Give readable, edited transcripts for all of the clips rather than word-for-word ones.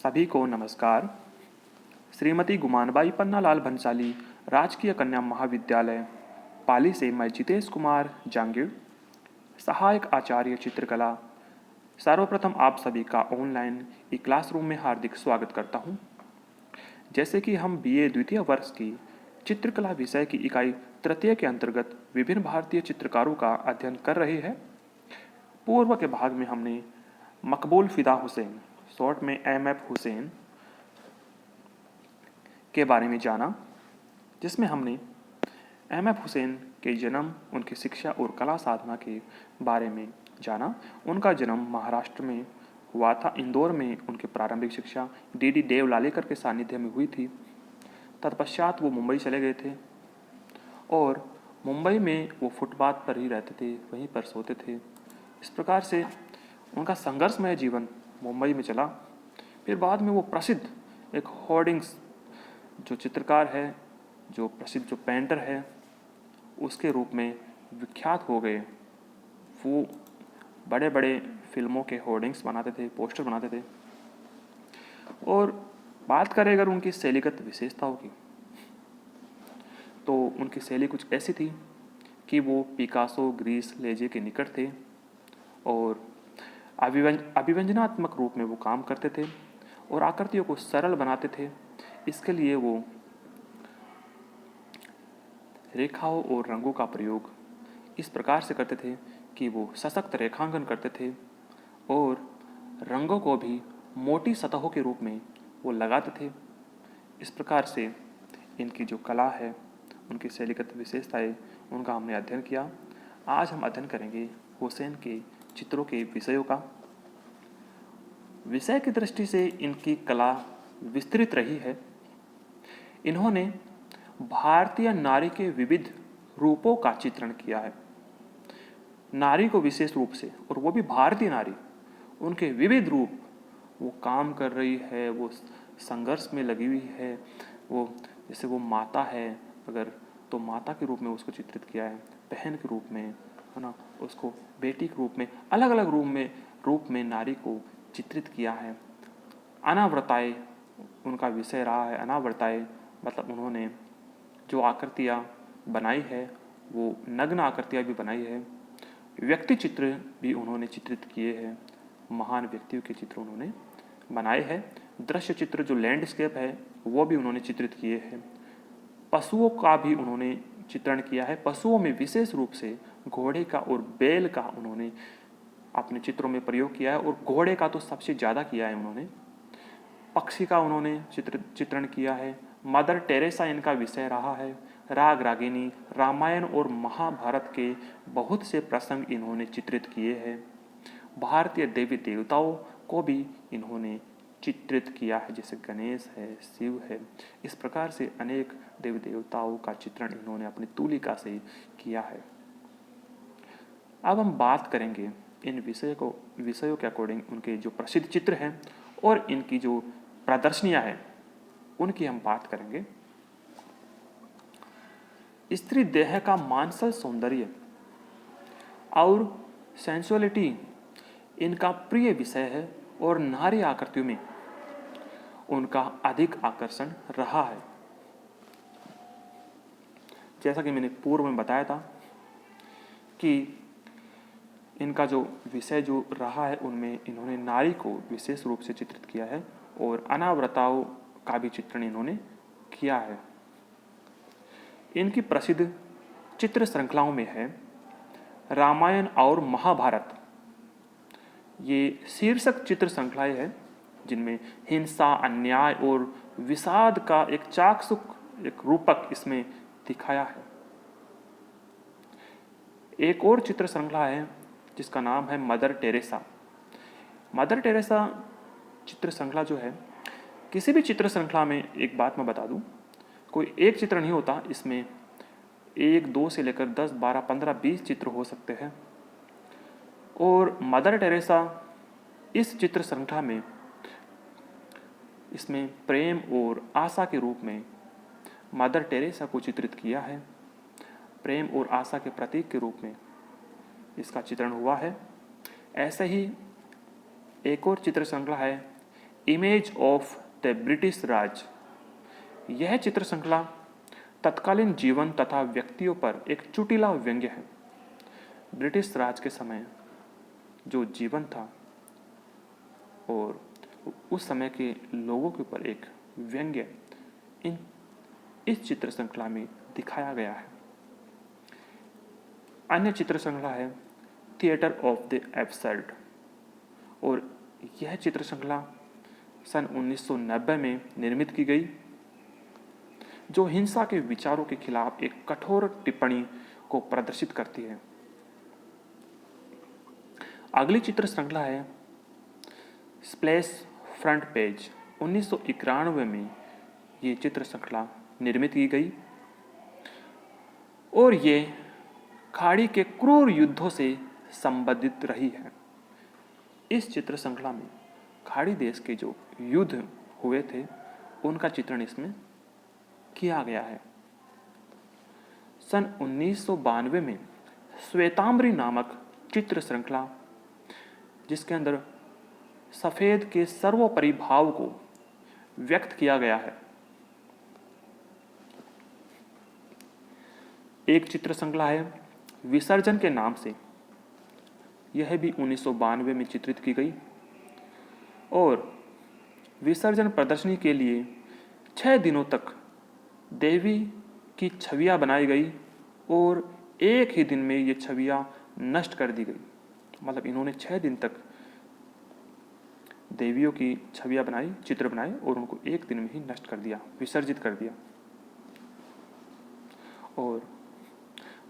सभी को नमस्कार। श्रीमती गुमानबाई पन्नालाल भंसाली राजकीय कन्या महाविद्यालय पाली से मैं जितेश कुमार जांगिड़, सहायक आचार्य चित्रकला, सर्वप्रथम आप सभी का ऑनलाइन ई क्लासरूम में हार्दिक स्वागत करता हूं। जैसे कि हम बीए द्वितीय वर्ष की चित्रकला विषय की इकाई तृतीय के अंतर्गत विभिन्न भारतीय चित्रकारों का अध्ययन कर रहे हैं। पूर्व के भाग में हमने मकबूल फिदा हुसैन, शॉर्ट में एम.एफ. हुसैन के बारे में जाना, जिसमें हमने एम.एफ. हुसैन के जन्म, उनकी शिक्षा और कला साधना के बारे में जाना। उनका जन्म महाराष्ट्र में हुआ था। इंदौर में उनकी प्रारंभिक शिक्षा डी.डी. देवलालेकर के सानिध्य में हुई थी। तत्पश्चात वो मुंबई चले गए थे और मुंबई में वो फुटपाथ पर ही रहते थे, वहीं पर सोते थे। इस प्रकार से उनका संघर्षमय जीवन मुंबई में चला। फिर बाद में वो प्रसिद्ध एक होर्डिंग्स जो चित्रकार है, जो प्रसिद्ध जो पेंटर है, उसके रूप में विख्यात हो गए। वो बड़े बड़े फिल्मों के होर्डिंग्स बनाते थे, पोस्टर बनाते थे। और बात करें अगर उनकी शैलीगत विशेषताओं की, तो उनकी शैली कुछ ऐसी थी कि वो पिकासो, ग्रीस, लेजे के निकट थे और अभिव्यंजनात्मक रूप में वो काम करते थे और आकृतियों को सरल बनाते थे। इसके लिए वो रेखाओं और रंगों का प्रयोग इस प्रकार से करते थे कि वो सशक्त रेखांकन करते थे और रंगों को भी मोटी सतहों के रूप में वो लगाते थे। इस प्रकार से इनकी जो कला है, उनकी शैलीगत विशेषताएं, उनका हमने अध्ययन किया। आज हम अध्ययन करेंगे हुसैन के चित्रों के विषयों का। विषय की दृष्टि से इनकी कला विस्तृत रही है। इन्होंने भारतीय नारी के विविध रूपों का चित्रण किया है। नारी को विशेष रूप से, और वो भी भारतीय नारी, उनके विविध रूप, वो काम कर रही है, वो संघर्ष में लगी हुई है। वो जैसे वो माता है अगर, तो माता के रूप में उसको चित्रित किया है, बहन के रूप में, है ना, उसको बेटी के रूप में, अलग अलग रूप में नारी को चित्रित किया है। अनावृताएं उनका विषय रहा है। अनावृताएं मतलब उन्होंने जो आकृतियाँ बनाई है, वो नग्न आकृतियाँ भी बनाई है। व्यक्ति चित्र भी उन्होंने चित्रित किए हैं। महान व्यक्तियों के चित्र उन्होंने बनाए हैं। दृश्य चित्र जो लैंडस्केप है, वो भी उन्होंने चित्रित किए हैं। पशुओं का भी उन्होंने चित्रण किया है। पशुओं में विशेष रूप से घोड़े का और बैल का उन्होंने अपने चित्रों में प्रयोग किया है और घोड़े का तो सबसे ज़्यादा किया है उन्होंने। पक्षी का उन्होंने चित्रण किया है। मदर टेरेसा इनका विषय रहा है। राग रागिनी, रामायण और महाभारत के बहुत से प्रसंग इन्होंने चित्रित किए हैं। भारतीय देवी देवताओं को भी इन्होंने चित्रित किया है, जैसे गणेश है, शिव है। इस प्रकार से अनेक देवी देवताओं का चित्रण इन्होंने अपनी तूलिका से किया है। अब हम बात करेंगे इन विषयों के अकॉर्डिंग उनके जो प्रसिद्ध चित्र हैं और इनकी जो प्रदर्शनियां हैं, उनकी हम बात करेंगे। स्त्री देह का मानसल सौंदर्य और सेंसुअलिटी इनका प्रिय विषय है और नारी आकृतियों में उनका अधिक आकर्षण रहा है। जैसा कि मैंने पूर्व में बताया था कि इनका जो विषय जो रहा है, उनमें इन्होंने नारी को विशेष रूप से चित्रित किया है और अनावृताओं का भी चित्रण इन्होंने किया है। इनकी प्रसिद्ध चित्र श्रृंखलाओं में है रामायण और महाभारत। ये शीर्षक चित्र श्रृंखलाएं हैं जिनमें हिंसा, अन्याय और विषाद का एक चाक्षुष एक रूपक इसमें दिखाया है। एक और चित्र श्रृंखला है जिसका नाम है मदर टेरेसा। मदर टेरेसा चित्र श्रृंखला जो है, किसी भी चित्र श्रृंखला में एक बात मैं बता दूं, कोई एक चित्र नहीं होता। इसमें 1, 2 से लेकर 10, 12, 15, 20 चित्र हो सकते हैं। और मदर टेरेसा इस चित्र श्रृंखला में इसमें प्रेम और आशा के रूप में मदर टेरेसा को चित्रित किया है। प्रेम और आशा के प्रतीक के रूप में इसका चित्रण हुआ है। ऐसे ही एक और चित्र श्रृंखला है इमेज ऑफ द ब्रिटिश राज। यह चित्र श्रृंखला तत्कालीन जीवन तथा व्यक्तियों पर एक चुटीला व्यंग्य है। ब्रिटिश राज के समय जो जीवन था और उस समय के लोगों के ऊपर एक व्यंग्य इस चित्र श्रृंखला में दिखाया गया है। अन्य चित्र श्रृंखला है थिएटर ऑफ द एब्सर्ड, और यह चित्र श्रृंखला सन 1990 में निर्मित की गई, जो हिंसा के विचारों के खिलाफ एक कठोर टिप्पणी को प्रदर्शित करती है। अगली चित्र श्रृंखला है स्प्लैश फ्रंट पेज। 1991 में ये चित्र श्रृंखला निर्मित की गई और ये खाड़ी के क्रूर युद्धों से संबंधित रही है। इस चित्र श्रृंखला में खाड़ी देश के जो युद्ध हुए थे उनका चित्रण इसमें किया गया है। सन 1992 में श्वेतांबरी नामक चित्र श्रृंखला, जिसके अंदर सफेद के सर्वोपरि भाव को व्यक्त किया गया है। एक चित्र श्रृंखला है विसर्जन के नाम से। यह भी 1992 में चित्रित की गई और विसर्जन प्रदर्शनी के लिए 6 दिनों तक देवी की छवियां बनाई गई और एक ही दिन में ये छवियां नष्ट कर दी गई। मतलब इन्होंने 6 दिन तक देवियों की छवियां बनाई, चित्र बनाए और उनको एक दिन में ही नष्ट कर दिया, विसर्जित कर दिया। और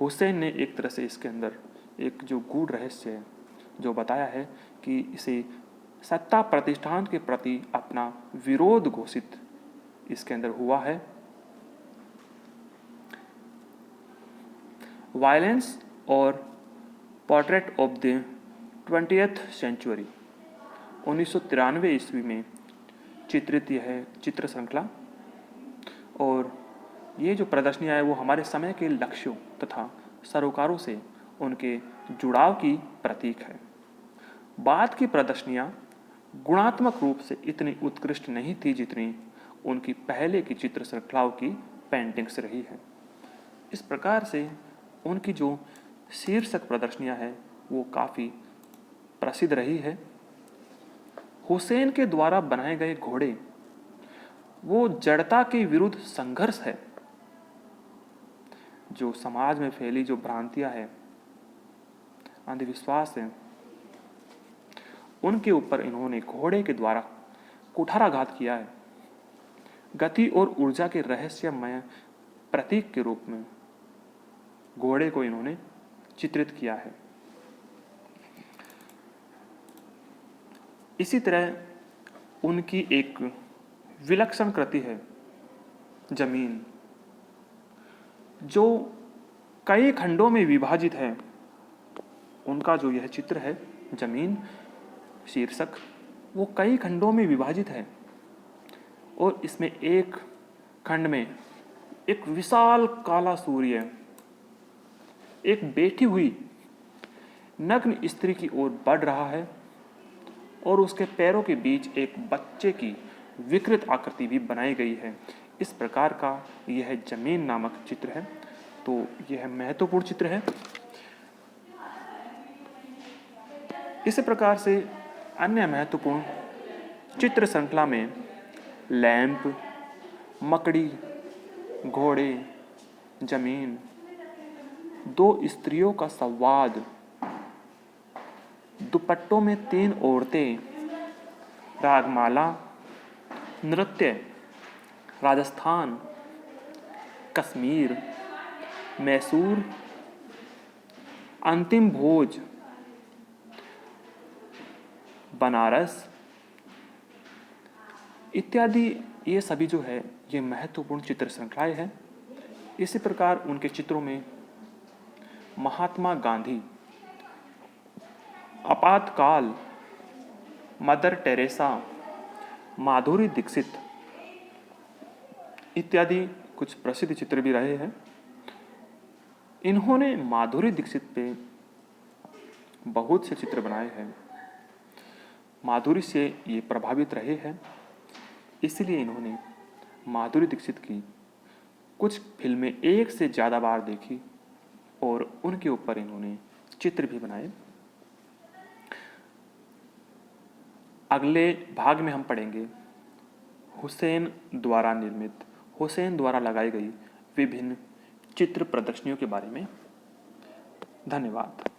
हुसैन ने एक तरह से इसके अंदर एक जो गूढ़ रहस्य है जो बताया है कि इसे सत्ता प्रतिष्ठान के प्रति अपना विरोध घोषित इसके अंदर हुआ है। वायलेंस और portrait of the 20th century 1993 ईस्वी में चित्रित यह चित्र श्रृंखला, और ये जो प्रदर्शनियाँ है वो हमारे समय के लक्ष्यों तथा सरोकारों से उनके जुड़ाव की प्रतीक है। बाद की प्रदर्शनियाँ गुणात्मक रूप से इतनी उत्कृष्ट नहीं थी जितनी उनकी पहले की चित्र श्रृंखलाओं की पेंटिंग्स रही है। इस प्रकार से उनकी जो शीर्षक प्रदर्शनियाँ है वो काफ़ी प्रसिद्ध रही है। हुसैन के द्वारा बनाए गए घोड़े वो जड़ता के विरुद्ध संघर्ष है। जो समाज में फैली जो भ्रांतियां हैं, अंधविश्वास है, उनके ऊपर इन्होंने घोड़े के द्वारा कुठाराघात किया है। गति और ऊर्जा के रहस्यमय प्रतीक के रूप में घोड़े को इन्होंने चित्रित किया है। इसी तरह उनकी एक विलक्षण कृति है जमीन, जो कई खंडों में विभाजित है। उनका जो यह चित्र है जमीन शीर्षक, वो कई खंडों में विभाजित है और इसमें एक खंड में एक विशाल काला सूर्य एक बैठी हुई नग्न स्त्री की ओर बढ़ रहा है और उसके पैरों के बीच एक बच्चे की विकृत आकृति भी बनाई गई है। इस प्रकार का यह जमीन नामक चित्र है। तो यह महत्वपूर्ण चित्र है। इसी प्रकार से अन्य महत्वपूर्ण चित्र श्रृंखला में लैंप, मकड़ी, घोड़े, जमीन, 2 स्त्रियों का संवाद, दुपट्टों में 3 औरतें, रागमाला, नृत्य, राजस्थान, कश्मीर, मैसूर, अंतिम भोज, बनारस इत्यादि, ये सभी जो है ये महत्वपूर्ण चित्र श्रृंखलाएं हैं। इसी प्रकार उनके चित्रों में महात्मा गांधी, आपातकाल, मदर टेरेसा, माधुरी दीक्षित इत्यादि कुछ प्रसिद्ध चित्र भी रहे हैं। इन्होंने माधुरी दीक्षित पे बहुत से चित्र बनाए हैं। माधुरी से ये प्रभावित रहे हैं, इसलिए इन्होंने माधुरी दीक्षित की कुछ फिल्में एक से ज़्यादा बार देखी और उनके ऊपर इन्होंने चित्र भी बनाए। अगले भाग में हम पढ़ेंगे हुसैन द्वारा लगाई गई विभिन्न चित्र प्रदर्शनियों के बारे में। धन्यवाद।